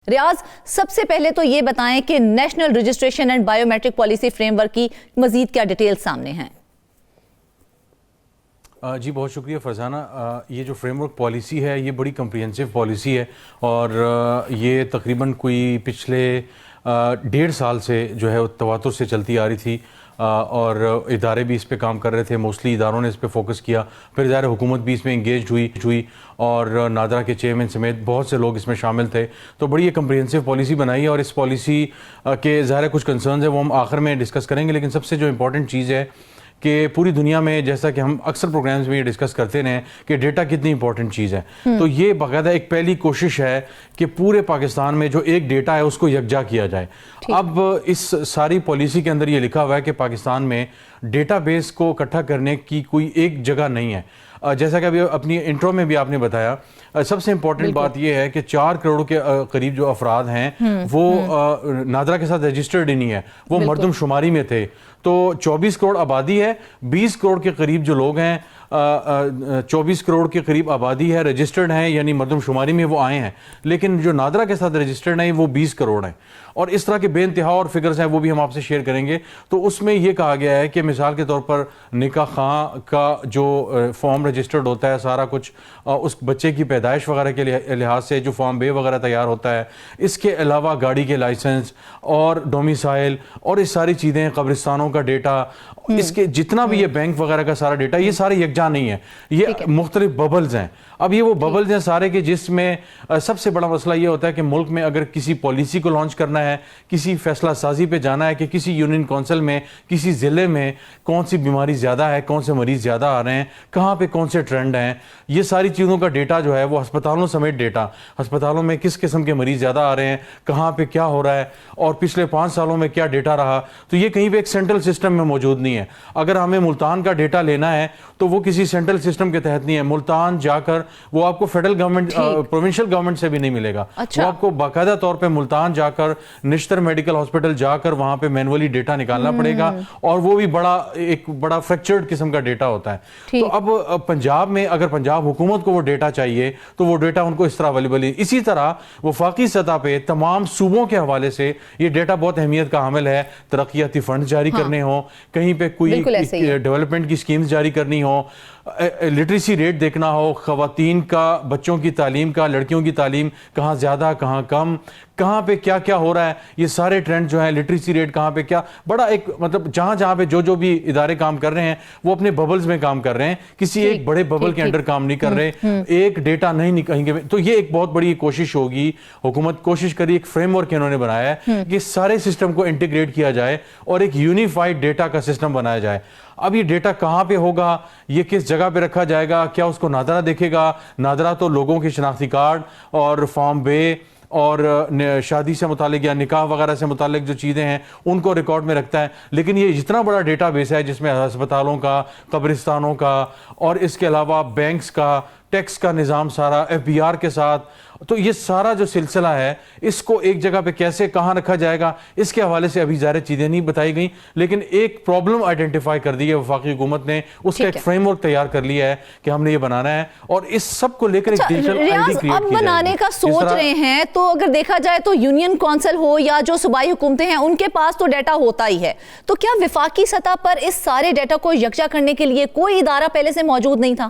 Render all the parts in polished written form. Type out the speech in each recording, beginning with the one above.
ریاض، سب سے پہلے تو یہ بتائیں کہ national registration and biometric policy framework کی مزید کیا ڈیٹیل سامنے ہیں؟ جی بہت شکریہ فرزانہ. یہ جو فریم ورک پالیسی ہے یہ بڑی کمپریہنسو پالیسی ہے اور یہ تقریباً کوئی پچھلے 1.5 سال سے جو ہے تواتر سے چلتی آ رہی تھی اور ادارے بھی اس پہ کام کر رہے تھے. موسٹلی اداروں نے اس پہ فوکس کیا, پھر ظاہر حکومت بھی اس میں انگیجڈ ہوئی اور نادرا کے چیئرمین سمیت بہت سے لوگ اس میں شامل تھے. تو بڑی ایک کمپریہنسو پالیسی بنائی ہے اور اس پالیسی کے ظاہر کچھ کنسرنز ہیں وہ ہم آخر میں ڈسکس کریں گے. لیکن سب سے جو امپورٹنٹ چیز ہے کہ پوری دنیا میں جیسا کہ ہم اکثر پروگرامز میں یہ ڈسکس کرتے رہے ہیں کہ ڈیٹا کتنی امپورٹنٹ چیز ہے, تو یہ باقاعدہ ایک پہلی کوشش ہے کہ پورے پاکستان میں جو ایک ڈیٹا ہے اس کو یکجا کیا جائے. اب اس ساری پالیسی کے اندر یہ لکھا ہوا ہے کہ پاکستان میں ڈیٹا بیس کو اکٹھا کرنے کی کوئی ایک جگہ نہیں ہے. جیسا کہ ابھی اپنی انٹرو میں بھی آپ نے بتایا, سب سے امپورٹنٹ بات یہ ہے کہ 4 کروڑ کے قریب جو افراد ہیں وہ نادرا کے ساتھ رجسٹرڈ ہی نہیں ہے, وہ مردم شماری میں تھے. تو 24 کروڑ آبادی ہے, 20 کروڑ کے قریب جو لوگ ہیں 24 کروڑ کے قریب آبادی ہے, رجسٹرڈ ہیں یعنی مردم شماری میں وہ آئے ہیں, لیکن جو نادرا کے ساتھ رجسٹرڈ ہیں وہ 20 کروڑ ہیں. اور اس طرح کے بے انتہا اور فگرز ہیں وہ بھی ہم آپ سے شیئر کریں گے. تو اس میں یہ کہا گیا ہے کہ مثال کے طور پر نکاح خواہ کا جو فارم رجسٹرڈ ہوتا ہے سارا کچھ اس بچے کی پیدائش وغیرہ کے لحاظ سے جو فارم بے وغیرہ تیار ہوتا ہے, اس کے علاوہ گاڑی کے لائسنس اور ڈومیسائل اور اس ساری چیزیں, قبرستانوں کا ڈیٹا, اس کے جتنا بھی یہ بینک وغیرہ کا سارا ڈیٹا, یہ سارے یکجا نہیں ہے, یہ مختلف ببلز ہیں. اب یہ وہ ببلز ہیں سارے کے جس میں سب سے بڑا مسئلہ یہ ہوتا ہے کہ ملک میں اگر کسی پالیسی کو لانچ کرنا ہے, کسی فیصلہ سازی پہ جانا ہے کہ کسی یونین کونسل میں کسی ضلع میں کون سی بیماری زیادہ ہے, کون سے مریض زیادہ آ رہے ہیں, کہاں پہ کون سے ٹرینڈ ہیں, یہ ساری چیزوں کا ڈیٹا جو ہے وہ ہسپتالوں سمیت ڈیٹا, ہسپتالوں میں کس قسم کے مریض زیادہ آ رہے ہیں, کہاں پہ کیا ہو رہا ہے اور پچھلے 5 سالوں میں کیا ڈیٹا رہا, تو یہ کہیں پہ ایک سینٹرل سسٹم میں موجود نہیں ہے. اگر ہمیں ملتان کا ڈیٹا لینا ہے تو وہ کسی سینٹرل سسٹم کے تحت نہیں ہے. ملتان جا کر وہ آپ کو فیڈرل گورنمنٹ پروونشل گورنمنٹ سے بھی نہیں ملے گا, وہ آپ کو باقاعدہ طور پہ ملتان جا کر نشتر میڈیکل ہاسپٹل جا کر وہاں پہ مینولی ڈیٹا نکالنا پڑے گا, اور وہ بھی ایک بڑا فریکچرڈ قسم کا ڈیٹا ہوتا ہے. تو اب پنجاب میں اگر پنجاب حکومت کو وہ ڈیٹا چاہیے تو وہ ڈیٹا ان کو اس طرح اویلیبل ہے. اسی طرح وفاقی سطح پہ تمام صوبوں کے حوالے سے یہ ڈیٹا بہت اہمیت کا حامل ہے. ترقیاتی فنڈ جاری کرنے ہوں, کہیں پہ کوئی ڈیولپمنٹ کی سکیمز جاری کرنی ہو, لٹریسی ریٹ دیکھنا ہو, خواتین کا, بچوں کی تعلیم کا, لڑکیوں کی تعلیم کہاں زیادہ کہاں کم, کہاں پہ کیا کیا ہو رہا ہے, یہ سارے ٹرینڈ جو ہیں, لٹریسی ریٹ کہاں پہ کیا, بڑا ایک مطلب جہاں پہ جو بھی ادارے کام کر رہے ہیں وہ اپنے ببلز میں کام کر رہے ہیں, کسی ایک بڑے ببل کے انڈر کام نہیں کر رہے, ایک ڈیٹا نہیں کہیں گے. تو یہ ایک بہت بڑی کوشش ہوگی, حکومت کوشش کری, ایک فریم ورک انہوں نے بنایا ہے کہ سارے سسٹم کو انٹیگریٹ کیا جائے اور ایک یونیفائڈ ڈیٹا کا سسٹم بنایا جائے. اب یہ ڈیٹا کہاں پہ ہوگا, یہ کس جگہ پہ رکھا جائے گا, کیا اس کو نادرا دیکھے گا؟ نادرا تو لوگوں کی شناختی کارڈ اور فارم بے اور شادی سے متعلق یا نکاح وغیرہ سے متعلق جو چیزیں ہیں ان کو ریکارڈ میں رکھتا ہے. لیکن یہ جتنا بڑا ڈیٹا بیس ہے جس میں ہسپتالوں کا, قبرستانوں کا اور اس کے علاوہ بینکس کا, ٹیکس کا نظام سارا FBR کے ساتھ, تو یہ سارا جو سلسلہ ہے اس کو ایک جگہ پہ کیسے کہاں رکھا جائے گا, اس کے حوالے سے ابھی ظاہر چیزیں نہیں بتائی گئیں. لیکن ایک پرابلم آئیڈینٹیفائی کر دی ہے وفاقی حکومت نے, اس کا ایک فریم ورک تیار کر لیا ہے کہ ہم نے یہ بنانا ہے اور اس سب کو لے کر ایک ڈیجیٹل آئی ڈی کریٹ کی جائے گی. اب بنانے کا سوچ رہے ہیں تو اگر دیکھا جائے تو یونین کونسل ہو یا جو صوبائی حکومتیں ہیں ان کے پاس تو ڈیٹا ہوتا ہی ہے, تو کیا وفاقی سطح پر اس سارے ڈیٹا کو یکجا کرنے کے لیے کوئی ادارہ پہلے سے موجود نہیں تھا؟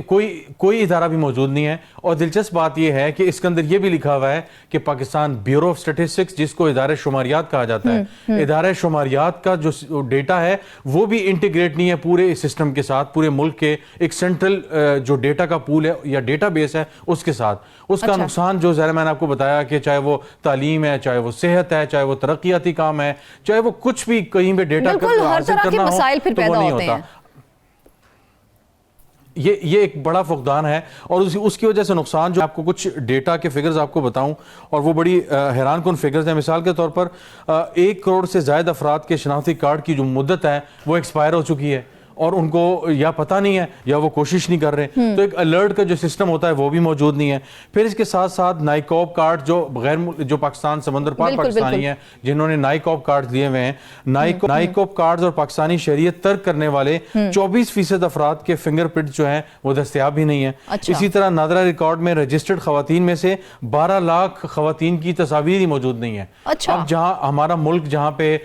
کوئی ادارہ بھی موجود نہیں ہے. اور دلچسپ بات یہ ہے کہ اس کے اندر یہ بھی لکھا ہوا ہے کہ پاکستان بیورو آف اسٹیٹسٹکس, جس کو ادارہ شماریات کہا جاتا ہے, ادارہ شماریات کا جو ڈیٹا ہے وہ بھی انٹیگریٹ نہیں ہے پورے سسٹم کے ساتھ, پورے ملک کے ایک سینٹرل جو ڈیٹا کا پول ہے یا ڈیٹا بیس ہے اس کے ساتھ. اس کا نقصان جو ظاہر میں نے آپ کو بتایا کہ چاہے وہ تعلیم ہے, چاہے وہ صحت ہے, چاہے وہ ترقیاتی کام ہے, چاہے وہ کچھ بھی کہیں پہ ڈیٹا حاصل کرنا ہو تو وہ نہیں ہوتا. یہ ایک بڑا فقدان ہے اور اس کی وجہ سے نقصان جو آپ کو کچھ ڈیٹا کے فگرز آپ کو بتاؤں اور وہ بڑی حیران کن فگرز ہیں. مثال کے طور پر 1 کروڑ سے زائد افراد کے شناختی کارڈ کی جو مدت ہے وہ ایکسپائر ہو چکی ہے اور ان کو یا پتہ نہیں ہے یا وہ کوشش نہیں کر رہے، تو ایک الرٹ کا جو سسٹم ہوتا ہے وہ بھی موجود نہیں ہے. پھر اس کے ساتھ ساتھ نائکوب کارڈ جو پاکستان سمندر پار پاکستانی ہیں جنہوں نے نائکوب کارڈ لیے ہوئے ہیں، نائکوب کارڈز اور پاکستانی شہریت ترک کرنے والے 24% افراد کے فنگر پرنٹ جو ہیں وہ دستیاب ہی نہیں ہیں. اسی طرح نادرا ریکارڈ میں رجسٹرڈ خواتین میں سے 12 لاکھ خواتین کی تصاویر ہی موجود نہیں ہیں. اب جہاں ہمارا ملک جہاں پہ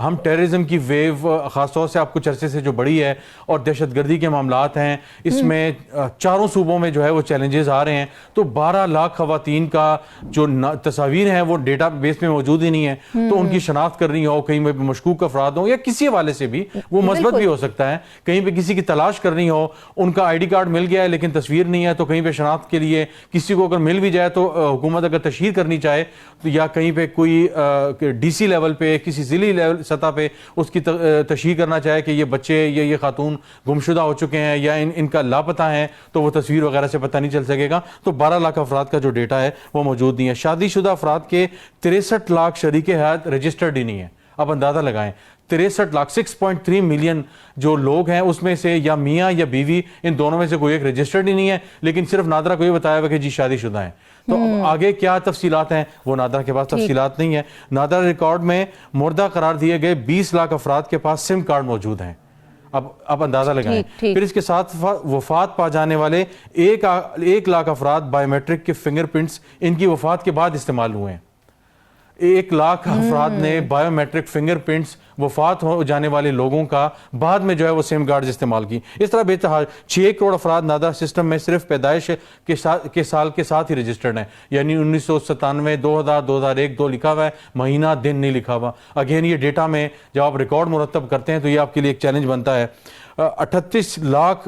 ہم ٹیررزم کی ویو خاص طور سے آپ کچھ عرصے سے جو بڑی ہے اور دہشت گردی کے معاملات ہیں، اس میں چاروں صوبوں میں جو ہے وہ چیلنجز آ رہے ہیں، تو 12 لاکھ خواتین کا جو تصاویر ہیں وہ ڈیٹا بیس میں موجود ہی نہیں ہے. تو ان کی شناخت کرنی ہو، کہیں پہ مشکوک افراد ہوں یا کسی حوالے سے بھی وہ مثبت بھی ہو سکتا ہے، کہیں پہ کسی کی تلاش کرنی ہو، ان کا آئی ڈی کارڈ مل گیا ہے لیکن تصویر نہیں ہے، تو کہیں پہ شناخت کے لیے کسی کو اگر مل بھی جائے تو حکومت اگر تشہیر کرنی چاہے تو یا کہیں پہ کوئی ڈی سی لیول پہ کسی ضلعی لیول سطح پہ اس کی تشہیر کرنا چاہے کہ یہ بچے یا یہ خاتون گمشدہ ہو چکے ہیں یا ان کا لاپتہ ہیں، تو وہ تصویر وغیرہ سے پتہ نہیں چل سکے گا. تو 12 لاکھ افراد کا جو ڈیٹا ہے وہ موجود نہیں ہے. شادی شدہ افراد کے 63 لاکھ شریک حیات رجسٹرڈ ہی نہیں ہے. اب اندازہ لگائیں 63 لاکھ 6.3 ملین جو لوگ ہیں اس میں سے یا میاں یا بیوی ان دونوں میں سے کوئی ایک رجسٹرڈ ہی نہیں ہے، لیکن صرف نادرا کو یہ بتایا ہوا کہ جی شادی شدہ ہیں. تو آگے کیا تفصیلات ہیں وہ نادرا کے پاس تفصیلات نہیں ہے. نادرا ریکارڈ میں مردہ قرار دیے گئے 20 لاکھ افراد کے پاس سم کارڈ موجود ہیں. اب اندازہ لگائیں. پھر اس کے ساتھ وفات پا جانے والے 1 لاکھ افراد بائیو میٹرک کے فنگر پرنٹس ان کی وفات کے بعد استعمال ہوئے ہیں. 1 لاکھ افراد نے بائیو میٹرک فنگر پرنٹس وفات ہو جانے والے لوگوں کا بعد میں جو ہے وہ سیم کارڈز استعمال کی. اس طرح بہتحال 6 کروڑ افراد نادرا سسٹم میں صرف پیدائش کے سال کے ساتھ ہی رجسٹرڈ ہیں، یعنی 1997 2000 2001 2 لکھا ہوا ہے، مہینہ دن نہیں لکھا ہوا. اگین یہ ڈیٹا میں جب آپ ریکارڈ مرتب کرتے ہیں تو یہ آپ کے لیے ایک چیلنج بنتا ہے. 38 لاکھ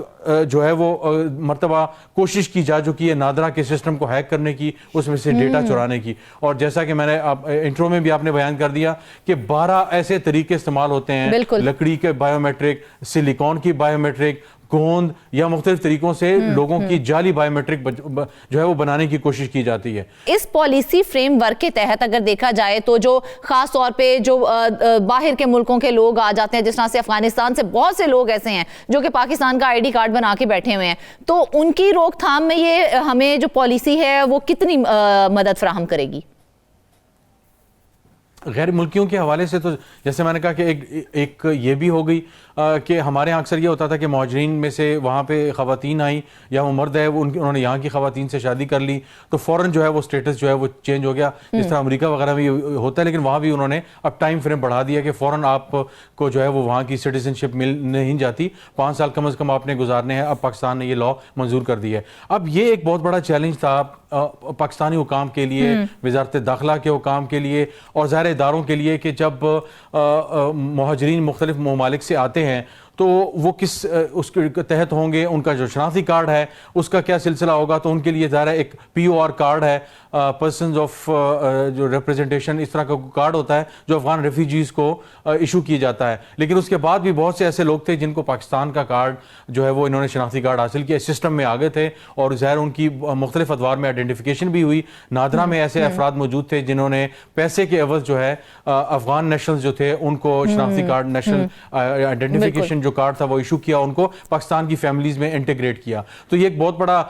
جو ہے وہ مرتبہ کوشش کی جا چکی ہے نادرا کے سسٹم کو ہیک کرنے کی، اس میں سے ڈیٹا چرانے کی. اور جیسا کہ میں نے انٹرو میں بھی آپ نے بیان کر دیا کہ 12 ایسے طریقے استعمال ہوتے ہیں، لکڑی کے بائیو میٹرک، سلیکون کی بائیو میٹرک، گوند یا مختلف طریقوں سے لوگوں کی جعلی بائیو میٹرک جو ہے وہ بنانے کی کوشش کی جاتی ہے. اس پالیسی فریم ورک کے تحت اگر دیکھا جائے تو جو خاص طور پہ جو باہر کے ملکوں کے لوگ آ جاتے ہیں، جس طرح سے افغانستان سے بہت سے لوگ ایسے ہیں جو کہ پاکستان کا آئی ڈی کارڈ بنا کے بیٹھے ہوئے ہیں، تو ان کی روک تھام میں یہ ہمیں جو پالیسی ہے وہ کتنی مدد فراہم کرے گی؟ غیر ملکیوں کے حوالے سے تو جیسے میں نے کہا کہ ایک یہ بھی ہو گئی کہ ہمارے یہاں اکثر یہ ہوتا تھا کہ مہاجرین میں سے وہاں پہ خواتین آئیں یا وہ مرد ہے انہوں نے یہاں کی خواتین سے شادی کر لی تو فوراً جو ہے وہ سٹیٹس جو ہے وہ چینج ہو گیا، جس طرح امریکہ وغیرہ میں ہوتا ہے. لیکن وہاں بھی انہوں نے اب ٹائم فریم بڑھا دیا کہ فوراً آپ کو جو ہے وہ وہاں کی سٹیزن شپ مل نہیں جاتی، 5 سال کم از کم آپ نے گزارنے ہیں. اب پاکستان نے یہ لاء منظور کر دی ہے. اب یہ ایک بہت بڑا چیلنج تھا پاکستانی حکام کے لیے، وزارت داخلہ کے حکام کے لیے اور ظاہر اداروں کے لیے کہ جب مہاجرین مختلف ممالک سے آتے ہیں تو وہ اس کے تحت ہوں گے، ان کا جو شناختی کارڈ ہے اس کا کیا سلسلہ ہوگا. تو ان کے لیے ظاہر ایک POR کارڈ ہے، پرسنز آف جو ریپرزنٹیشن، اس طرح کا کارڈ ہوتا ہے جو افغان ریفیوجیز کو ایشو کیا جاتا ہے. لیکن اس کے بعد بھی بہت سے ایسے لوگ تھے جن کو پاکستان کا کارڈ جو ہے وہ انہوں نے شناختی کارڈ حاصل کیا، سسٹم میں آگے تھے اور ظاہر ان کی مختلف ادوار میں آئیڈینٹیفیکیشن بھی ہوئی. نادرا میں ایسے افراد موجود تھے جنہوں نے پیسے کے عوض جو ہے افغان نیشنلز جو تھے ان کو شناختی کارڈ، نیشنل آئیڈینٹیفیکیشن جو کارڈ تھا وہ ایشو کیا، ان کو پاکستان کی فیملیز میں انٹیگریٹ کیا. تو یہ ایک بہت بڑا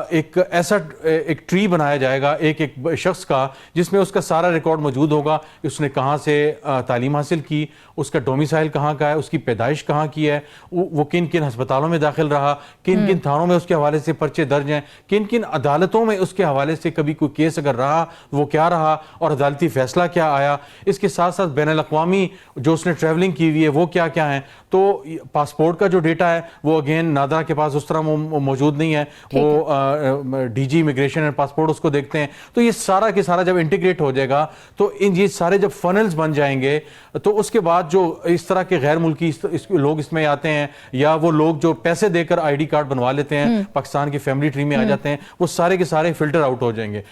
ایک ایسا ایک ٹری بنایا جائے گا ایک شخص کا، جس میں اس کا سارا ریکارڈ موجود ہوگا، اس نے کہاں سے تعلیم حاصل کی، اس کا ڈومیسائل کہاں کا ہے، اس کی پیدائش کہاں کی ہے، وہ کن کن ہسپتالوں میں داخل رہا، کن کن تھانوں میں اس کے حوالے سے پرچے درج ہیں، کن کن عدالتوں میں اس کے حوالے سے کبھی کوئی کیس اگر رہا وہ کیا رہا اور عدالتی فیصلہ کیا آیا. اس کے ساتھ ساتھ بین الاقوامی جو اس نے ٹریولنگ کی ہوئی ہے وہ کیا کیا ہیں. تو پاسپورٹ کا جو ڈیٹا ہے وہ اگین نادرا کے پاس اس طرح موجود نہیں ہے، وہ DG امیگریشن اینڈ پاسپورٹ اس کو دیکھتے ہیں. تو یہ سارا کے سارا جب انٹیگریٹ ہو جائے گا تو یہ سارے جب فنلز بن جائیں گے تو اس کے بعد جو اس طرح کے غیر ملکی لوگ اس میں آتے ہیں یا وہ لوگ جو پیسے دے کر ID کارڈ بنوا لیتے ہیں پاکستان کی فیملی ٹری میں آ جاتے ہیں، وہ سارے کے سارے فلٹر آؤٹ ہو جائیں گے.